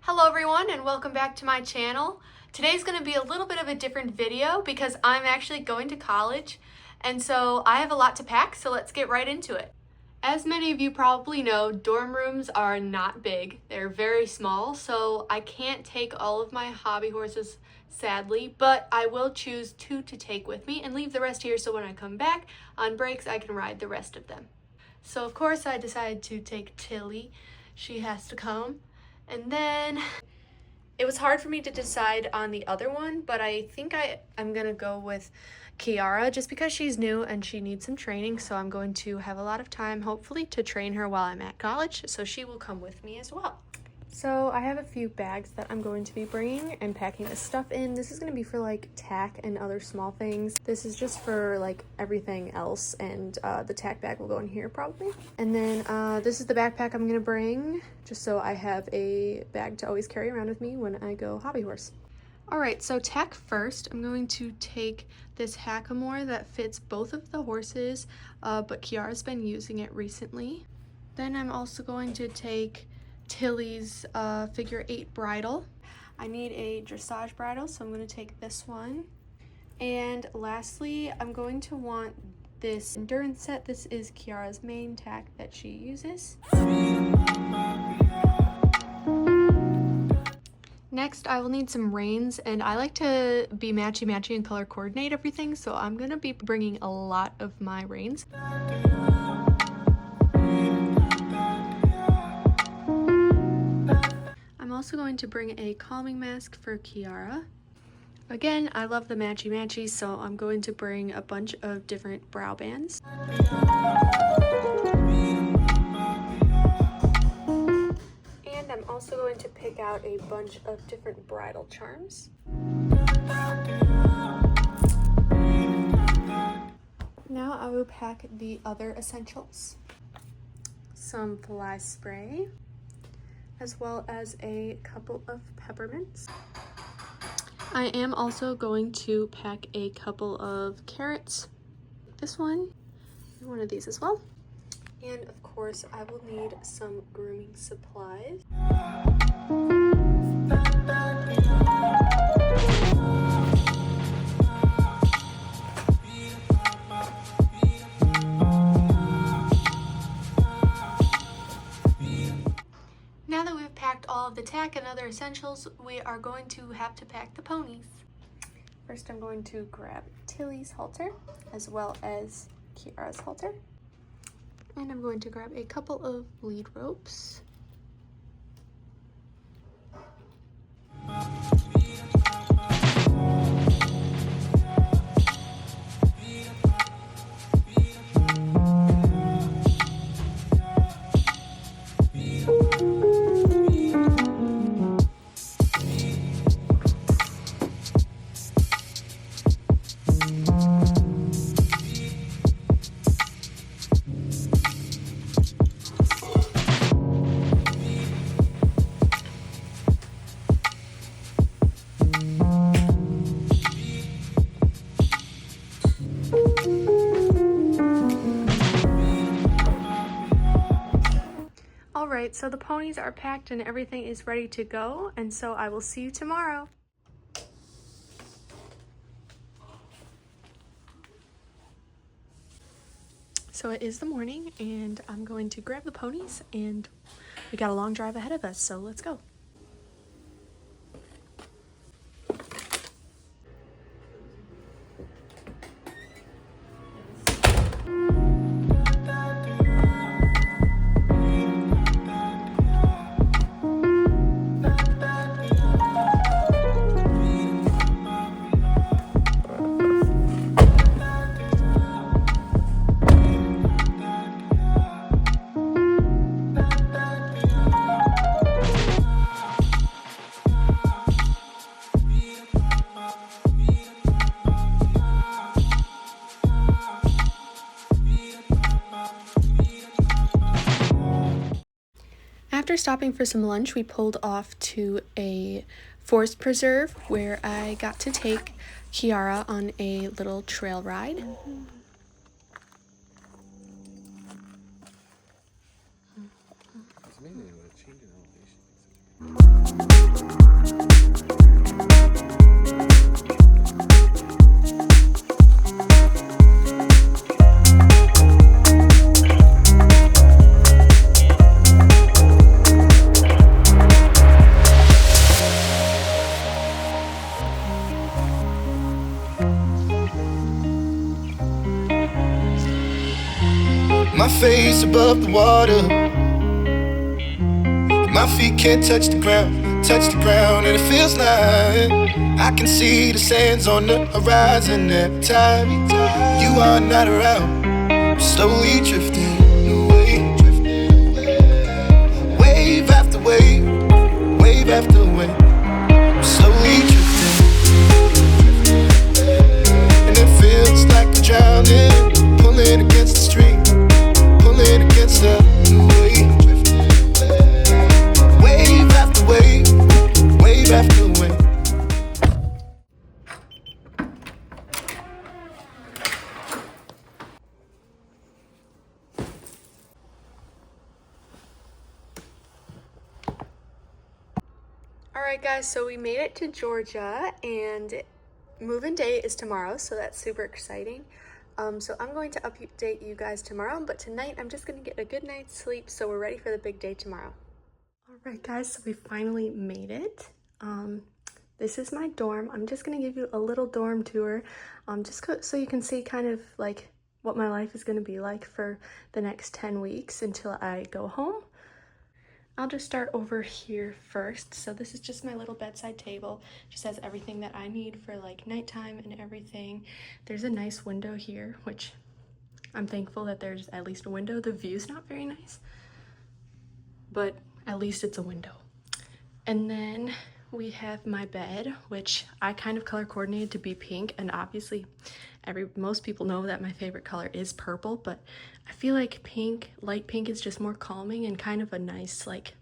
Hello everyone and welcome back to my channel. Today's going to be a little bit of a different video because I'm actually going to college and so I have a lot to pack, so let's get right into it. As many of you probably know, dorm rooms are not big. They're very small, so I can't take all of my hobby horses, sadly, but I will choose 2 to take with me and leave the rest here so when I come back on breaks I can ride the rest of them. So of course I decided to take Tilly. She has to come. And then it was hard for me to decide on the other one, but I think I'm gonna go with Kiara just because she's new and she needs some training, so I'm going to have a lot of time hopefully to train her while I'm at college, so she will come with me as well. So I have a few bags that I'm going to be bringing and packing this stuff in. This is going to be for like tack and other small things. This is just for like everything else, and the tack bag will go in here probably. And then this is the backpack I'm going to bring just so I have a bag to always carry around with me when I go hobby horse. Alright, so tack first. I'm going to take this hackamore that fits both of the horses, but Kiara's been using it recently. Then I'm also going to take Tilly's figure 8 bridle. I need a dressage bridle, so I'm going to take this one. And lastly, I'm going to want this endurance set. This is Kiara's main tack that she uses. Next, I will need some reins, and I like to be matchy-matchy and color coordinate everything, so I'm going to be bringing a lot of my reins. I'm also going to bring a calming mask for Kiara. Again, I love the matchy-matchy, so I'm going to bring a bunch of different brow bands. And I'm also going to pick out a bunch of different bridal charms. Now I will pack the other essentials. Some fly spray, as well as a couple of peppermints. I am also going to pack a couple of carrots. This one, and one of these as well. And of course, I will need some grooming supplies. Now that we've packed all of the tack and other essentials, we are going to have to pack the ponies. First, I'm going to grab Tilly's halter as well as Kiara's halter. And I'm going to grab a couple of lead ropes. Alright, so the ponies are packed and everything is ready to go, and so I will see you tomorrow. So it is the morning and I'm going to grab the ponies, and we got a long drive ahead of us, so let's go. After stopping for some lunch, we pulled off to a forest preserve where I got to take Kiara on a little trail ride. It's amazing what a change in elevation makes. face above the water. My feet can't touch the ground, and it feels like I can see the sands on the horizon every time you are not around. I'm slowly drifting away, wave after wave, wave after wave. I'm slowly drifting, and it feels like I'm drowning, pulling against the stream, pulling against the wave. Wave after wave, wave after wave. Alright guys, so we made it to Georgia and move-in day is tomorrow, so that's super exciting. So I'm going to update you guys tomorrow, but tonight I'm just going to get a good night's sleep so we're ready for the big day tomorrow. Alright guys, so we finally made it. This is my dorm. I'm just going to give you a little dorm tour, so you can see kind of like what my life is going to be like for the next 10 weeks until I go home. I'll just start over here first. So this is just my little bedside table. Just has everything that I need for like nighttime and everything. There's a nice window here, which I'm thankful that there's at least a window. The view's not very nice, but at least it's a window. And then we have my bed, which I kind of color coordinated to be pink, and obviously most people know that my favorite color is purple, but I feel like light pink is just more calming and kind of a nice, like,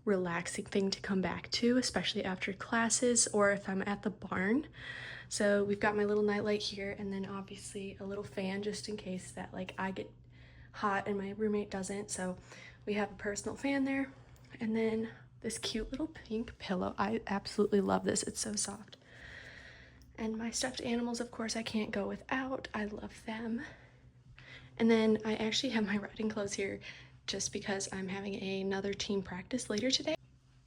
relaxing thing to come back to, especially after classes or if I'm at the barn. So we've got my little nightlight here, and then obviously a little fan just in case that like I get hot and my roommate doesn't. So we have a personal fan there, and then this cute little pink pillow. I absolutely love this. It's so soft. And my stuffed animals, of course, I can't go without. I love them. And then I actually have my riding clothes here just because I'm having another team practice later today.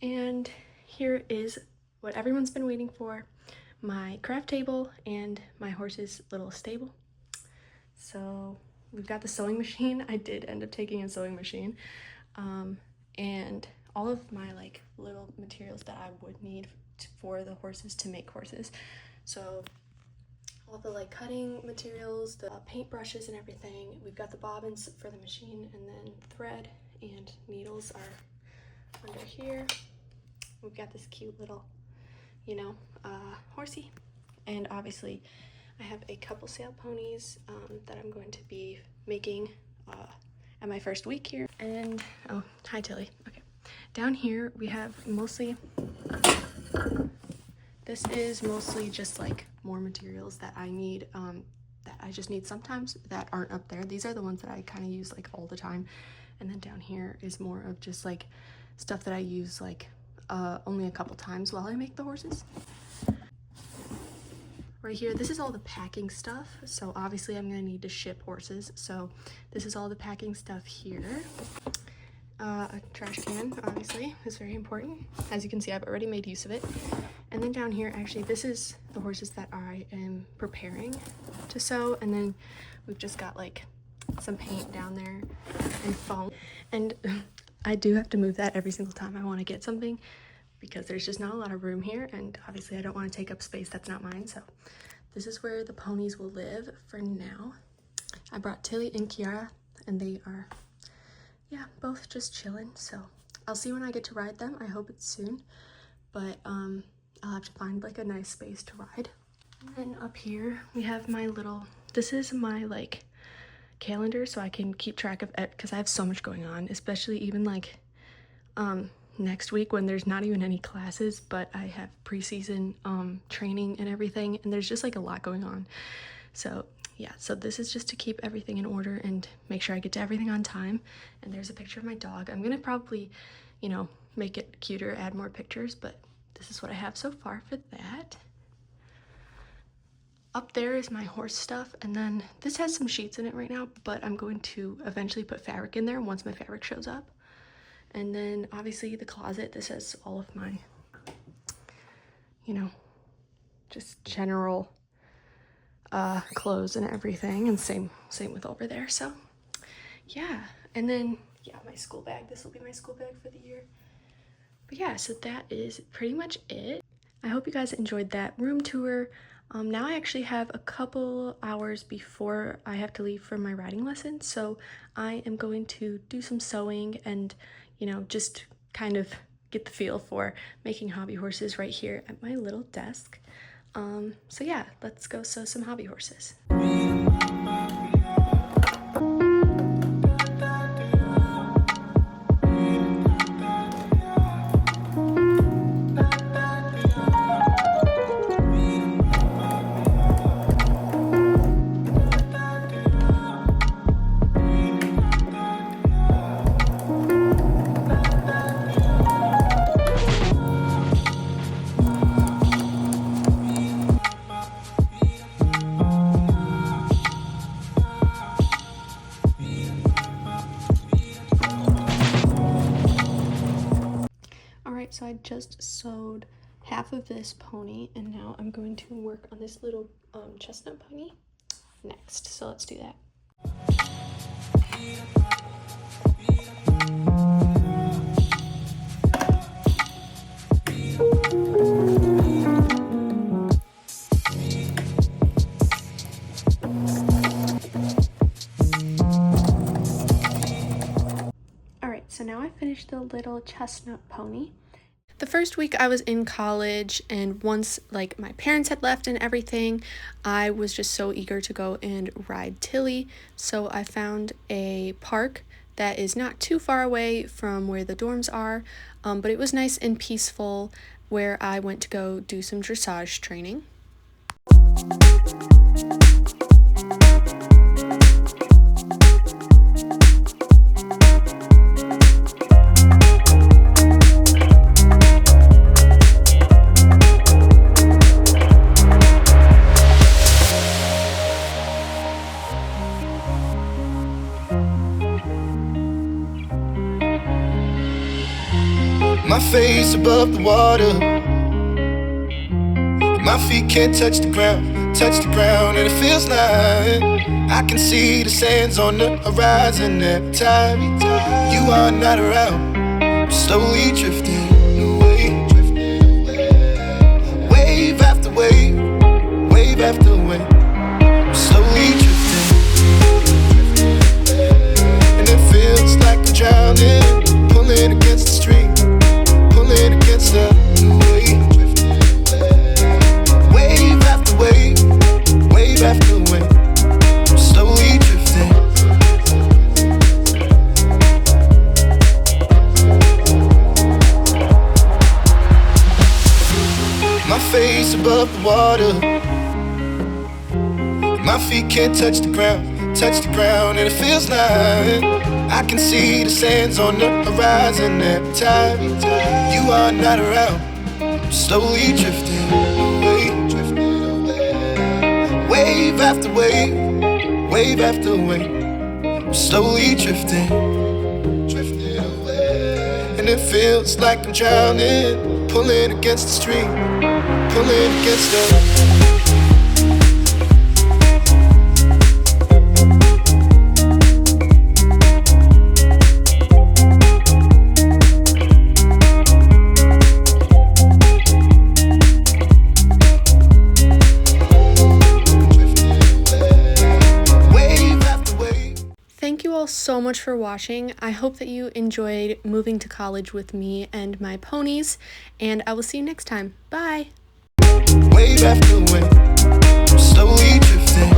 And here is what everyone's been waiting for, my craft table and my horse's little stable. So we've got the sewing machine. I did end up taking a sewing machine. And all of my like little materials that I would need for the horses to make horses. So all the like cutting materials, the paint brushes and everything. We've got the bobbins for the machine, and then thread and needles are under here. We've got this cute little, horsey. And obviously I have a couple sale ponies that I'm going to be making at my first week here. And, oh, hi Tilly. Okay. Down here we have this is mostly just like more materials that I need, that I just need sometimes that aren't up there. These are the ones that I kind of use like all the time. And then down here is more of just like stuff that I use like only a couple times while I make the horses. Right here, this is all the packing stuff. So obviously I'm gonna need to ship horses. So this is all the packing stuff here. A trash can, obviously, is very important. As you can see, I've already made use of it. And then down here, actually, this is the horses that I am preparing to sew. And then we've just got like some paint down there and foam. And I do have to move that every single time I want to get something because there's just not a lot of room here. And obviously I don't want to take up space that's not mine. So this is where the ponies will live for now. I brought Tilly and Kiara, and they are, yeah, both just chilling. So I'll see when I get to ride them. I hope it's soon, but I'll have to find like a nice space to ride. And then up here we have my little, this is my like calendar so I can keep track of it because I have so much going on, especially even like next week when there's not even any classes, but I have preseason training and everything, and there's just like a lot going on. So yeah, so this is just to keep everything in order and make sure I get to everything on time. And there's a picture of my dog. I'm gonna probably, make it cuter, add more pictures, but this is what I have so far for that. Up there is my horse stuff, and then this has some sheets in it right now, but I'm going to eventually put fabric in there once my fabric shows up. And then obviously the closet, this has all of my, just general clothes and everything, and same with over there. So yeah, and then, yeah, my school bag. This will be my school bag for the year. But yeah, so that is pretty much it. I hope you guys enjoyed that room tour. Now I actually have a couple hours before I have to leave for my riding lesson, so I am going to do some sewing and, you know, just kind of get the feel for making hobby horses right here at my little desk. So yeah, let's go sew some hobby horses. So I just sewed half of this pony, and now I'm going to work on this little chestnut pony next. So let's do that. Alright, so now I finished the little chestnut pony. The first week I was in college, and once like my parents had left and everything, I was just so eager to go and ride Tilly. So I found a park that is not too far away from where the dorms are, but it was nice and peaceful, where I went to go do some dressage training. My face above the water, my feet can't touch the ground, and it feels like I can see the sands on the horizon every time you are not around. I'm slowly drifting away, wave after wave, wave after wave. I'm slowly drifting, and it feels like I'm drowning, pulling against the stream, pulling against the wave. Wave after wave, wave after wave. I'm slowly drifting. My face above the water, my feet can't touch the ground, and it feels like I can see the sands on the horizon every time you are not around. I'm slowly drifting away, wave after wave, wave after wave. I'm slowly drifting away, and it feels like I'm drowning, pulling against the stream, pulling against the. Thank you all so much for watching. I hope that you enjoyed moving to college with me and my ponies, and I will see you next time. Bye! Wave after wave, slowly drifting.